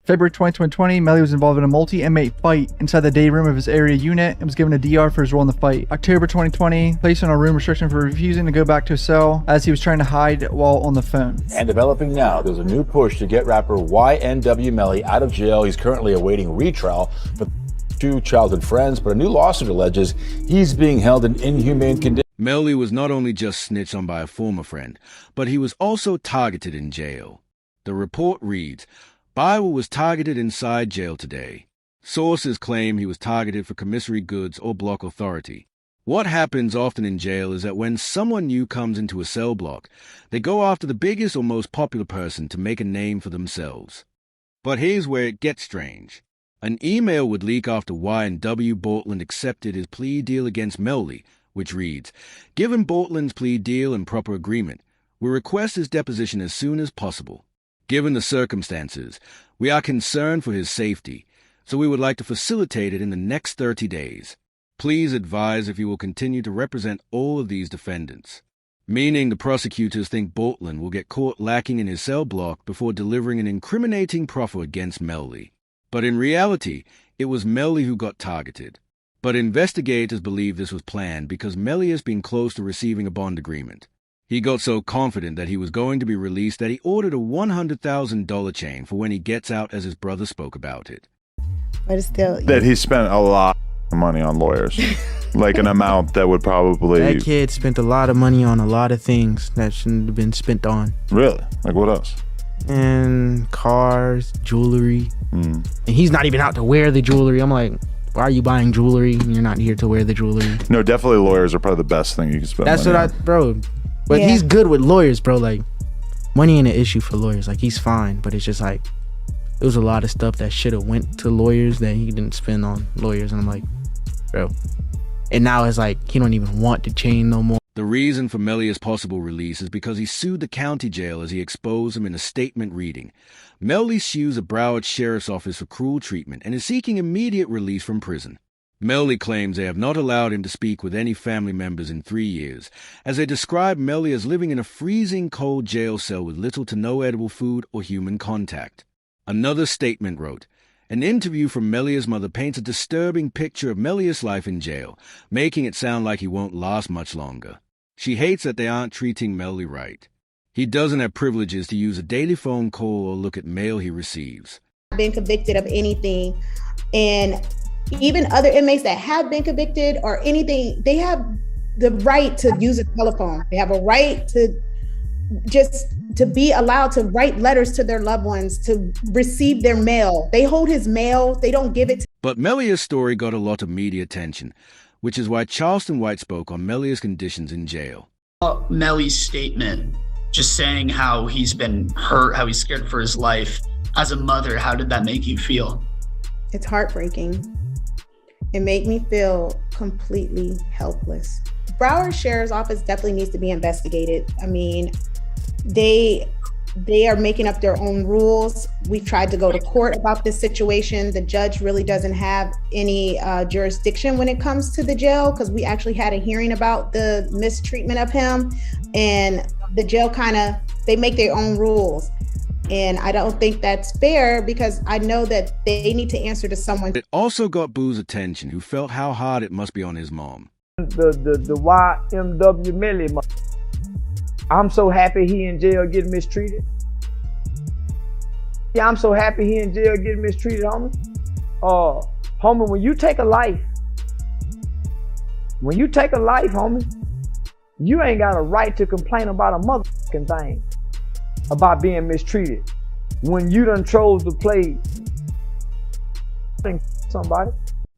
February 2020, Melly was involved in a multi-inmate fight inside the day room of his area unit and was given a DR for his role in the fight. October 2020, placed on a room restriction for refusing to go back to his cell as he was trying to hide while on the phone. And developing now, there's a new push to get rapper YNW Melly out of jail. He's currently awaiting retrial for 2 childhood friends, but a new lawsuit alleges he's being held in inhumane conditions. Melly was not only just snitched on by a former friend, but he was also targeted in jail. The report reads, Bible was targeted inside jail today. Sources claim he was targeted for commissary goods or block authority. What happens often in jail is that when someone new comes into a cell block, they go after the biggest or most popular person to make a name for themselves. But here's where it gets strange. An email would leak after YNW Bortland accepted his plea deal against Melly, which reads, Given Bortland's plea deal and proper agreement, we request his deposition as soon as possible. Given the circumstances, we are concerned for his safety, so we would like to facilitate it in the next 30 days. Please advise if you will continue to represent all of these defendants. Meaning the prosecutors think Bortland will get caught lacking in his cell block before delivering an incriminating proffer against Melly. But in reality, it was Melly who got targeted. But investigators believe this was planned because Melly has been close to receiving a bond agreement. He got so confident that he was going to be released that he ordered a $100,000 chain for when he gets out, as his brother spoke about it. But it's still... That he spent a lot of money on lawyers. Like an amount that would probably... That kid spent a lot of money on a lot of things that shouldn't have been spent on. Really? Like what else? And cars, jewelry. And he's not even out to wear the jewelry. I'm like, why are you buying jewelry and you're not here to wear the jewelry? No, definitely lawyers are probably the best thing you can spend That's money what on. bro. But he's good with lawyers, bro. Like, money ain't an issue for lawyers. Like, he's fine, but it's just like, there was a lot of stuff that should have went to lawyers that he didn't spend on lawyers. And I'm like, bro. And now it's like, he don't even want the chain no more. The reason for Melly's possible release is because he sued the county jail as he exposed him in a statement reading. Melly sues a Broward Sheriff's Office for cruel treatment and is seeking immediate release from prison. Melly claims they have not allowed him to speak with any family members in 3 years, as they describe Melly as living in a freezing cold jail cell with little to no edible food or human contact. Another statement wrote, An interview from Melly's mother paints a disturbing picture of Melly's life in jail, making it sound like he won't last much longer. She hates that they aren't treating Melly right. He doesn't have privileges to use a daily phone call or look at mail he receives. Been convicted of anything, and even other inmates that have been convicted or anything, they have the right to use a telephone. They have a right to just to be allowed to write letters to their loved ones, to receive their mail. They hold his mail, they don't give it to... But Melly's story got a lot of media attention, which is why Charleston White spoke on Melly's conditions in jail. Melly's statement, just saying how he's been hurt, how he's scared for his life. As a mother, how did that make you feel? It's heartbreaking. It made me feel completely helpless. Broward Sheriff's Office definitely needs to be investigated. I mean, they are making up their own rules. We've tried to go to court about this situation. The judge really doesn't have any jurisdiction when it comes to the jail, because we actually had a hearing about the mistreatment of him, and the jail they make their own rules. And I don't think that's fair, because I know that they need to answer to someone. It also got Boo's attention, who felt how hard it must be on his mom. The YNW Melly, I'm so happy he in jail getting mistreated. Yeah, I'm so happy he in jail getting mistreated, homie. Homie, when you take a life, homie, you ain't got a right to complain about a motherfucking thing. About being mistreated when you done chose to play somebody.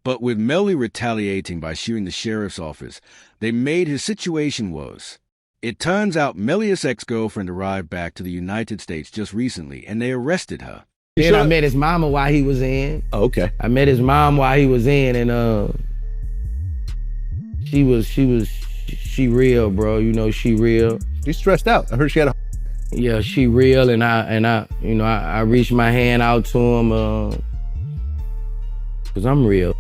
But with Melly retaliating by shooting the sheriff's office, they made his situation worse. It turns out Melly's ex-girlfriend arrived back to the United States just recently, and they arrested her. Then I met his mama while he was in. Oh, okay. I met his mom while he was in, and she real, bro. You know, she real. She's stressed out. I heard she had a... Yeah, she real, and I reached my hand out to him, cause I'm real.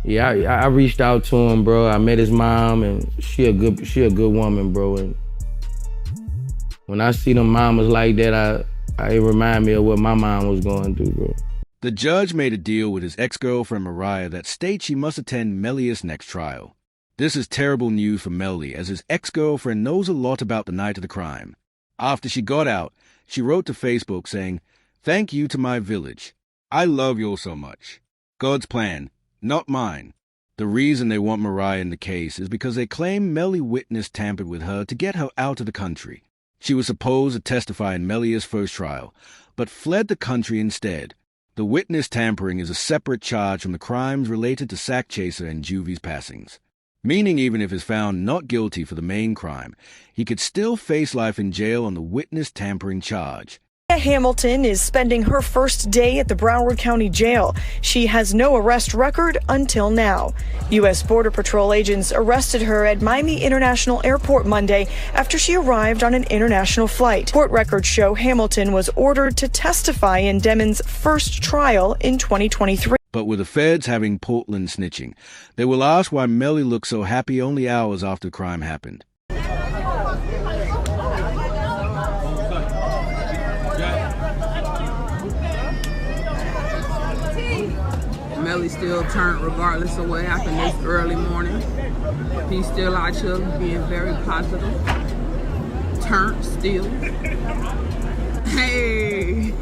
Yeah, I reached out to him, bro. I met his mom, and she a good woman, bro. And when I see them mamas like that, It reminded me of what my mom was going through, bro. The judge made a deal with his ex-girlfriend Mariah that states she must attend Melly's next trial. This is terrible news for Melly, as his ex-girlfriend knows a lot about the night of the crime. After she got out, she wrote to Facebook saying, "Thank you to my village. I love you all so much. God's plan, not mine." The reason they want Mariah in the case is because they claim Melly witness tampered with her to get her out of the country. She was supposed to testify in Melly's first trial, but fled the country instead. The witness tampering is a separate charge from the crimes related to Sack Chaser and Juvie's passings. Meaning even if he's found not guilty for the main crime, he could still face life in jail on the witness tampering charge. Hamilton is spending her first day at the Broward County Jail. She has no arrest record until now. U.S. Border Patrol agents arrested her at Miami International Airport Monday after she arrived on an international flight. Court records show Hamilton was ordered to testify in Demon's first trial in 2023. But with the feds having Portland snitching, they will ask why Melly looked so happy only hours after the crime happened. Melly still turned regardless of what happened this early morning. He's still out here being very positive. Turned still. Hey!